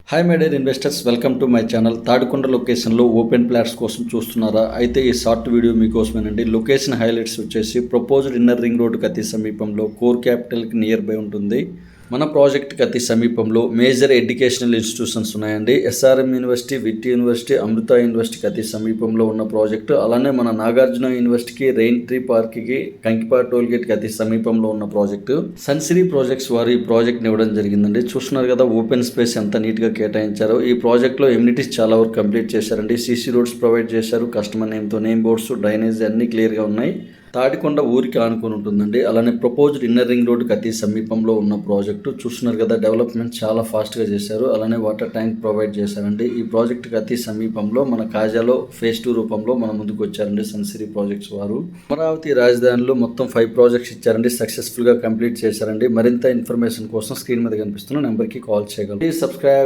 Hi my dear investors, welcome to my channel. Tadikonda లొకేషన్లో open plots కోసం చూస్తున్నారా? అయితే ఈ షార్ట్ వీడియో మీకోసమేనండి. లొకేషన్ హైలైట్స్ వచ్చేసి ప్రపోజ్డ్ ఇన్నర్ రింగ్ రోడ్డుకి అతి సమీపంలో, కోర్ క్యాపిటల్కి నియర్ బై ఉంటుంది. మన ప్రాజెక్ట్కి అతి సమీపంలో మేజర్ ఎడ్యుకేషనల్ ఇన్స్టిట్యూషన్స్ ఉన్నాయండి. ఎస్ఆర్ఎం యూనివర్సిటీ, విట్ యూనివర్సిటీ, అమృత యూనివర్సిటీకి అతి సమీపంలో ఉన్న ప్రాజెక్టు. అలానే మన నాగార్జున యూనివర్సిటీకి, రెయిన్ ట్రీ పార్క్కి, కంకిపాడు టోల్గేట్కి అతి సమీపంలో ఉన్న ప్రాజెక్టు. సన్సిరీ ప్రాజెక్ట్స్ వారు ఈ ప్రాజెక్ట్ని ఇవ్వడం జరిగిందండి. చూస్తున్నారు కదా ఓపెన్ స్పేస్ ఎంత నీట్గా కేటాయించారో. ఈ ప్రాజెక్ట్లో ఎమ్యూనిటీస్ చాలా వరకు కంప్లీట్ చేశారండి. సీసీ రోడ్స్ ప్రొవైడ్ చేశారు. కస్టమర్ నేమ్తో నేమ్ బోర్డ్స్, డ్రైనేజ్ అన్నీ క్లియర్గా ఉన్నాయి. తాడికొండ ఊరికి ఆనుకొని ఉంటుందండి. అలానే ప్రపోజ్డ్ ఇన్నర్ రింగ్ రోడ్డుకి అతి సమీపంలో ఉన్న ప్రాజెక్టు. చూస్తున్నారు కదా, డెవలప్మెంట్ చాలా ఫాస్ట్గా చేశారు. అలానే వాటర్ ట్యాంక్ ప్రొవైడ్ చేశారండి. ఈ ప్రాజెక్టుకి అతి సమీపంలో మన కాజాలో ఫేజ్ 2 రూపంలో మన ముందుకు వచ్చారండి సన్సిరీ ప్రాజెక్ట్స్ వారు. అమరావతి రాజధానిలో మొత్తం 5 ప్రాజెక్ట్స్ ఇచ్చారండి. సక్సెస్ఫుల్గా కంప్లీట్ చేశారండి. మరింత ఇన్ఫర్మేషన్ కోసం స్క్రీన్ మీద కనిపిస్తున్న నెంబర్కి కాల్ చేయగలరు. Please subscribe.